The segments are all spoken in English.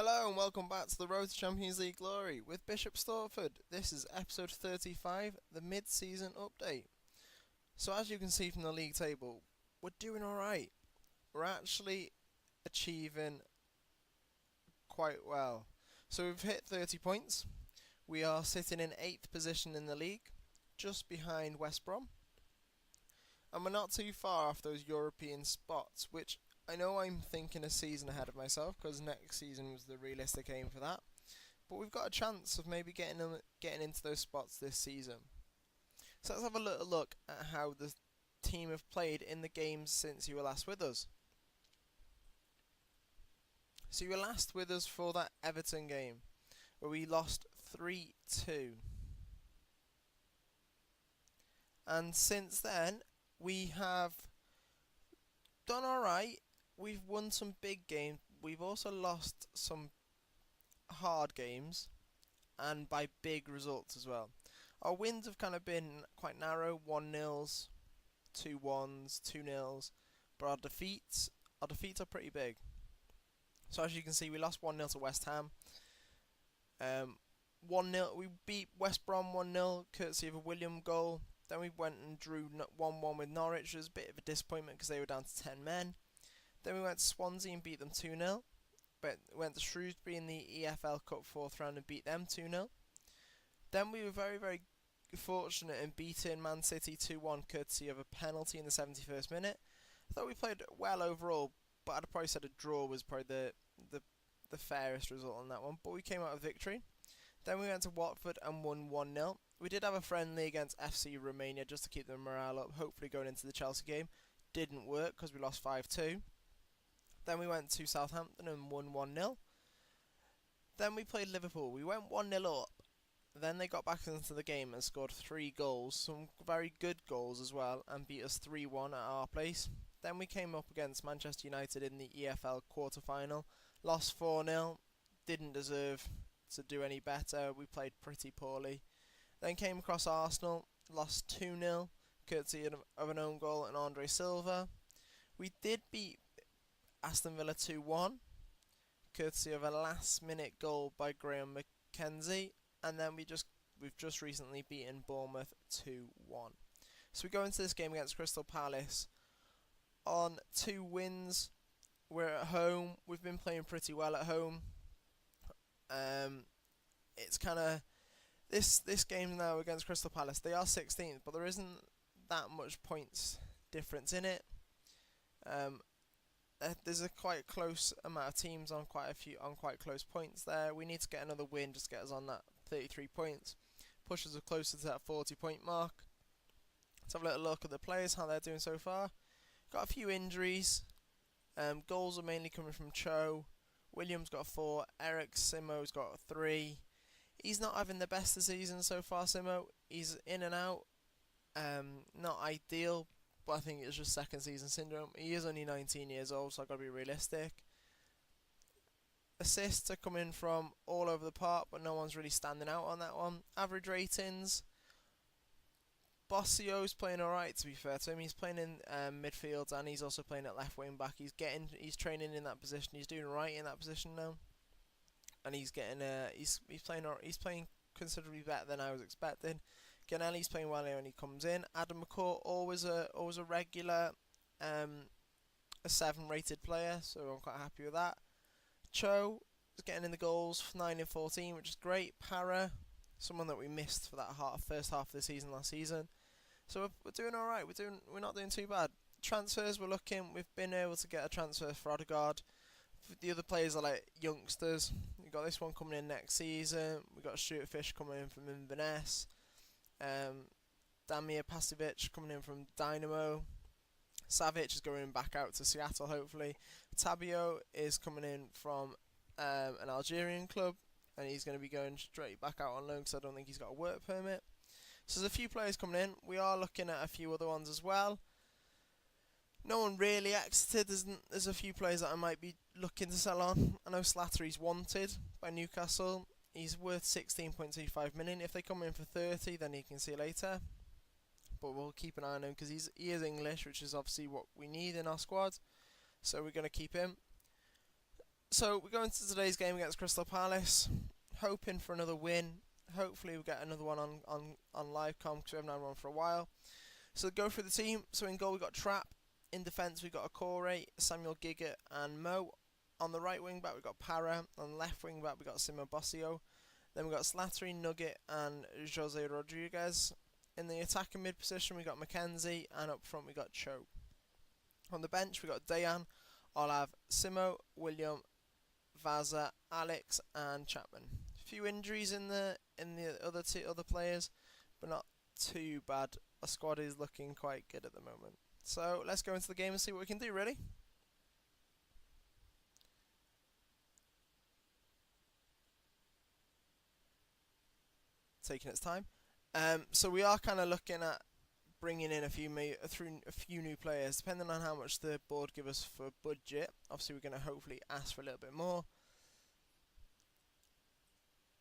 Hello and welcome back to the Road to Champions League Glory with Bishops Stortford. This is episode 35, the mid-season update. So as you can see from the league table, we're doing alright. We're actually achieving quite well. So we've hit 30 points. We are sitting in 8th position in the league, just behind West Brom. And we're not too far off those European spots, which I know I'm thinking a season ahead of myself because next season was the realistic aim for that. But we've got a chance of maybe getting into those spots this season. So let's have a little look at how the team have played in the games since you were last with us. So you were last with us for that Everton game where we lost 3-2. And since then, we have done alright. We've won some big games. We've also lost some hard games, and by big results as well. Our wins have kind of been quite narrow, 1-0s, 2-1s, 2-0s, but our defeats are pretty big. So as you can see, we lost 1-0 to West Ham. 1-0, we beat West Brom 1-0, courtesy of a William goal. Then we went and drew 1-1 with Norwich, which was a bit of a disappointment because they were down to 10 men. Then we went to Swansea and beat them 2-0. But we went to Shrewsbury in the EFL Cup 4th round and beat them 2-0. Then we were very, very fortunate in beating Man City 2-1, courtesy of a penalty in the 71st minute. I thought we played well overall, but I'd probably said a draw was probably the fairest result on that one. But we came out with victory. Then we went to Watford and won 1-0. We did have a friendly against FC Romania just to keep the morale up, hopefully going into the Chelsea game. Didn't work because we lost 5-2. Then we went to Southampton and won 1-0. Then we played Liverpool. We went 1-0 up. Then they got back into the game and scored 3 goals, some very good goals as well, and beat us 3-1 at our place. Then we came up against Manchester United in the EFL quarter-final. Lost 4-0. Didn't deserve to do any better. We played pretty poorly. Then came across Arsenal. Lost 2-0, courtesy of an own goal and Andre Silva. We did beat Aston Villa 2-1, courtesy of a last-minute goal by Graham McKenzie, and then we've just recently beaten Bournemouth 2-1. So we go into this game against Crystal Palace on 2 wins. We're at home. We've been playing pretty well at home. It's kind of this game now against Crystal Palace. They are 16th, but there isn't that much points difference in it. There's a quite close amount of teams on quite close points there. We need to get another win just to get us on that 33 points. Push us closer to that 40-point mark. Let's have a little look at the players, how they're doing so far. Got a few injuries. Goals are mainly coming from Cho. Williams got 4. Eric Simo's got 3. He's not having the best of the season so far, Simo. He's in and out. Not ideal, but I think it's just second season syndrome. He is only 19 years old, so I've got to be realistic. Assists are coming from all over the park, but no one's really standing out on that one. Average ratings. Bossio's playing alright, to be fair to him. He's playing in midfield and he's also playing at left wing back. He's training in that position. He's doing right in that position now, and he's playing considerably better than I was expecting. Ganelli's playing well here when he comes in. Adam McCourt, always a regular, a 7 rated player, so I'm quite happy with that. Cho is getting in the goals, 9 in 14, which is great. Para, someone that we missed for that first half of the season last season. So we're doing alright. We're not doing too bad. Transfers, we've been able to get a transfer for Odegaard. The other players are like youngsters. We've got this one coming in next season. We've got Stuart Fish coming in from Inverness. Damir Pasivic coming in from Dynamo. Savic is going back out to Seattle, hopefully. Tabio is coming in from an Algerian club, and he's going to be going straight back out on loan because I don't think he's got a work permit. So there's a few players coming in. We are looking at a few other ones as well. No one really exited. There's a few players that I might be looking to sell on. I know Slattery's wanted by Newcastle. He's worth 16.25 million. If they come in for 30, then he can see you later. But we'll keep an eye on him because he is English, which is obviously what we need in our squad. So we're going to keep him. So we go into today's game against Crystal Palace, hoping for another win. Hopefully we'll get another one on live com because we haven't had one for a while. So go through the team. So in goal we got Trapp. In defence we got Akore, Samuel Giggett and Mo. On the right wing back we got Para. On the left wing back we got Simo Bossio. Then we got Slattery, Nugget and Jose Rodriguez. In the attacking mid position we got Mackenzie, and up front we got Cho. On the bench we got Dayan, Olav, Simo, William, Vaza, Alex and Chapman. A few injuries in the other players, but not too bad. Our squad is looking quite good at the moment. So let's go into the game and see what we can do, really. Taking its time. So we are kind of looking at bringing in a few new players, depending on how much the board give us for budget. Obviously, we're going to hopefully ask for a little bit more.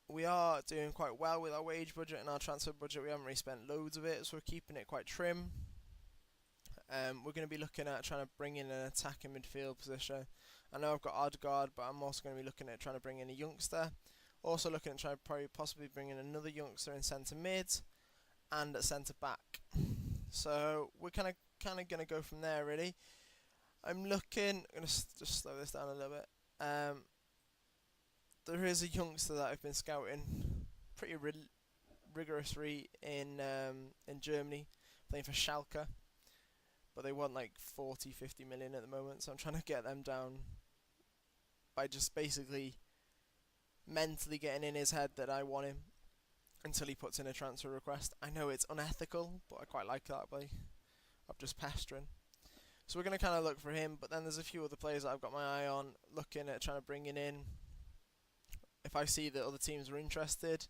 We are doing quite well with our wage budget and our transfer budget. We haven't really spent loads of it, so we're keeping it quite trim. We're going to be looking at trying to bring in an attacking midfield position. I know I've got Odegaard, but I'm also going to be looking at trying to bring in a youngster. Also looking at trying to possibly bring in another youngster in centre mid and at centre back. So we're kind of going to go from there, really. I'm going to just slow this down a little bit. There is a youngster that I've been scouting pretty rigorously in Germany, playing for Schalke. But they want like 40-50 million at the moment, so I'm trying to get them down by just basically mentally getting in his head that I want him until he puts in a transfer request. I know it's unethical, but I quite like that way of just pestering. So we're going to kind of look for him, but then there's a few other players that I've got my eye on, looking at trying to bring it in. If I see that other teams are interested,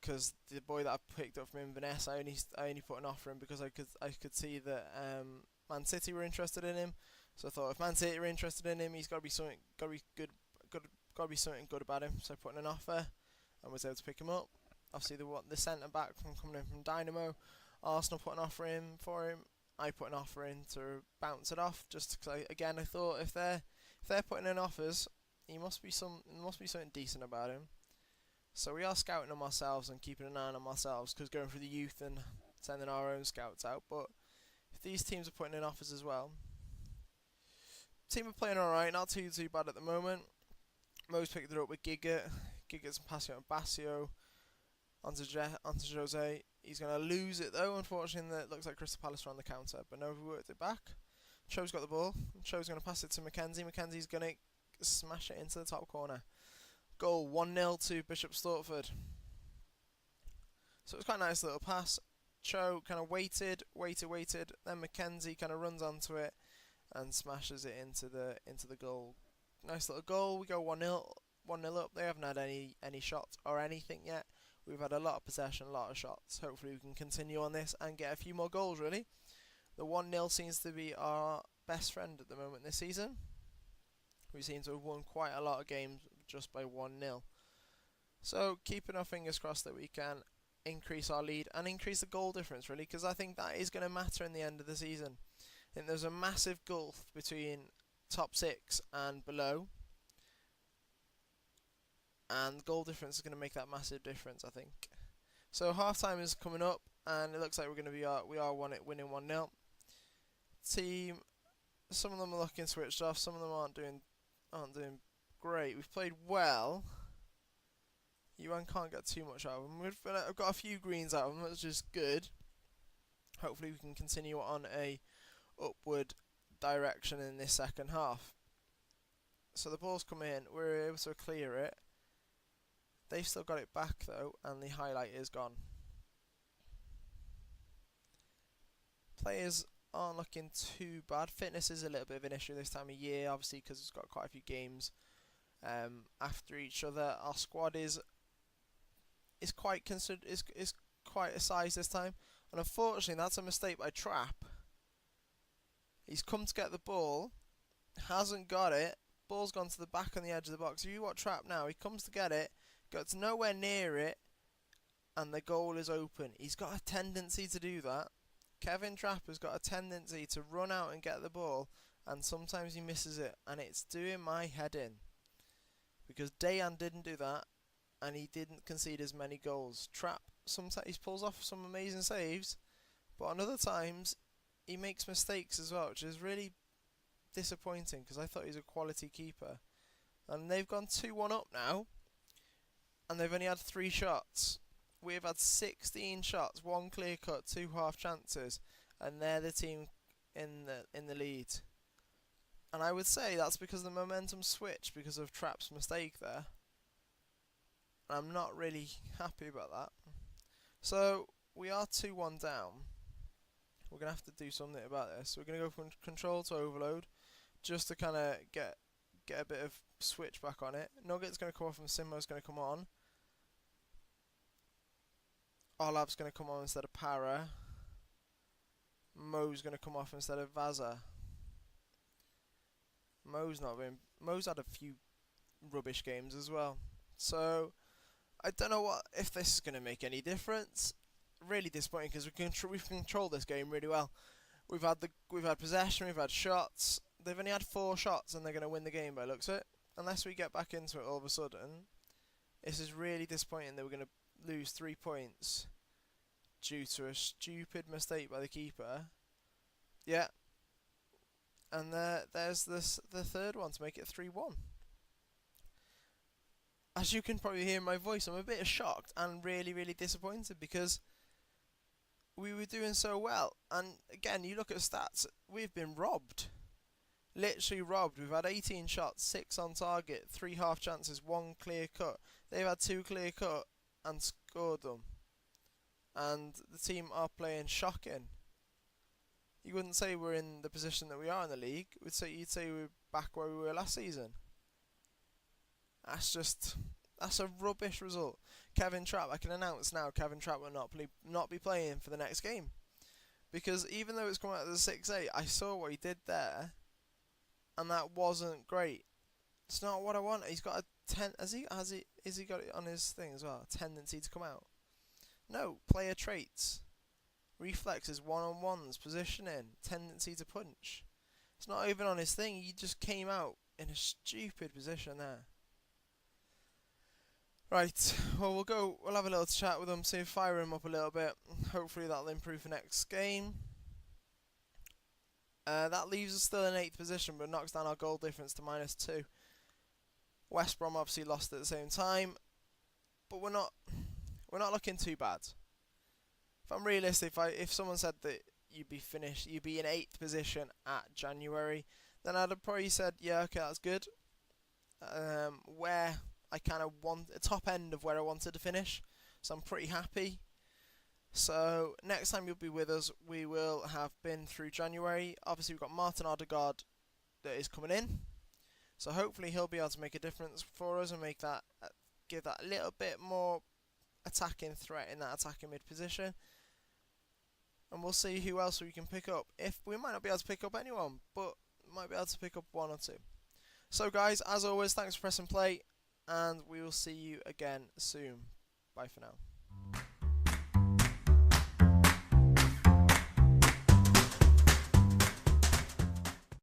because the boy that I picked up from Inverness, I only put an offer in because I could see that Man City were interested in him. So I thought if Man City were interested in him, he's got to be something good about him. So I put in an offer and was able to pick him up. Obviously the centre back from coming in from Dynamo, Arsenal put an offer in for him. I put an offer in to bounce it off, just because I thought if they're putting in offers, there must be something decent about him. So we are scouting them ourselves and keeping an eye on them ourselves, because going through the youth and sending our own scouts out. But if these teams are putting in offers as well, team are playing alright, not too bad at the moment. Mo's picked it up with Giggett. Giggett's passing on Bassio onto Jose. He's going to lose it though, unfortunately. It looks like Crystal Palace are on the counter, but no, we worked it back. Cho's got the ball. Cho's going to pass it to Mackenzie. Mackenzie's going to smash it into the top corner. Goal 1-0 to Bishops Stortford. So it was quite a nice little pass. Cho kind of waited. Then Mackenzie kind of runs onto it and smashes it into the goal. Nice little goal. We go 1-0 up. They haven't had any shots or anything yet. We've had a lot of possession, a lot of shots. Hopefully we can continue on this and get a few more goals, really. The 1-0 seems to be our best friend at the moment this season. We seem to have won quite a lot of games just by 1-0. So keeping our fingers crossed that we can increase our lead and increase the goal difference, really, because I think that is going to matter in the end of the season. I think there's a massive gulf between top 6 and below, and goal difference is going to make that massive difference, I think. So half time is coming up, and it looks like we are winning 1-0. Team, some of them are looking switched off, some of them aren't doing great. We've played well. Yuan can't get too much out of them. I've got a few greens out of them, which is good. Hopefully we can continue on a upward direction in this second half. So the ball's come in, we're able to clear it. They've still got it back though, and the highlight is gone. Players aren't looking too bad. Fitness is a little bit of an issue this time of year, obviously, because it's got quite a few games after each other. Our squad is quite quite a size this time, and unfortunately that's a mistake by Trapp. He's come to get the ball, hasn't got it. Ball's gone to the back on the edge of the box. If you watch Trapp now, he comes to get it, gets nowhere near it, and the goal is open. He's got a tendency to do that. Kevin Trapp has got a tendency to run out and get the ball, and sometimes he misses it, and it's doing my head in. because Dayan didn't do that, and he didn't concede as many goals. Trap, sometimes he pulls off some amazing saves, but on other times he makes mistakes as well, which is really disappointing because I thought he's a quality keeper. And they've gone 2-1 up now, and they've only had 3 shots. We've had 16 shots, 1 clear cut, 2 half chances, and they're the team in the lead. And I would say that's because the momentum switched because of Trapp's mistake there. And I'm not really happy about that. So we are 2-1 down. We're going to have to do something about this. We're going to go from control to overload just to kind of get a bit of switch back on it. Nugget's going to come off and Simo's going to come on. Olav's going to come on instead of Para. Mo's going to come off instead of Vaza. Mo's had a few rubbish games as well. So I don't know if this is going to make any difference. Really disappointing because we've controlled this game really well. We've had possession, we've had shots. They've only had 4 shots and they're going to win the game by the looks of it. Unless we get back into it all of a sudden. This is really disappointing that we're going to lose 3 points due to a stupid mistake by the keeper. Yeah. And there's the third one to make it 3-1. As you can probably hear in my voice, I'm a bit shocked and really, really disappointed because we were doing so well. And again, you look at stats, we've been robbed. Literally robbed. We've had 18 shots, 6 on target, 3 half chances, 1 clear cut. They've had 2 clear cut and scored them. And the team are playing shocking. You wouldn't say we're in the position that we are in the league. You'd say we're back where we were last season. That's a rubbish result. Kevin Trapp, I can announce now, Kevin Trapp will not be playing for the next game. Because even though it's come out as a 6-8, I saw what he did there, and that wasn't great. It's not what I want. He's got a has he got it on his thing as well? A tendency to come out. No, player traits. Reflexes, one-on-ones, positioning, tendency to punch. It's not even on his thing. He just came out in a stupid position there. Right, well we'll have a little chat with him, see, fire him up a little bit. Hopefully that'll improve the next game. That leaves us still in 8th position, but knocks down our goal difference to -2. West Brom obviously lost at the same time, but we're not looking too bad. If I'm realistic, if someone said that you'd be in 8th position at January, then I'd have probably said, yeah, okay, that's good. Where I kind of want the top end of where I wanted to finish, so I'm pretty happy. So next time you'll be with us, we will have been through January. Obviously we've got Martin Odegaard that is coming in, so hopefully he'll be able to make a difference for us and give that a little bit more attacking threat in that attacking mid position. And we'll see who else we can pick up. If we might not be able to pick up anyone, but might be able to pick up 1 or 2. So guys, as always, thanks for pressing play, and we will see you again soon. Bye for now.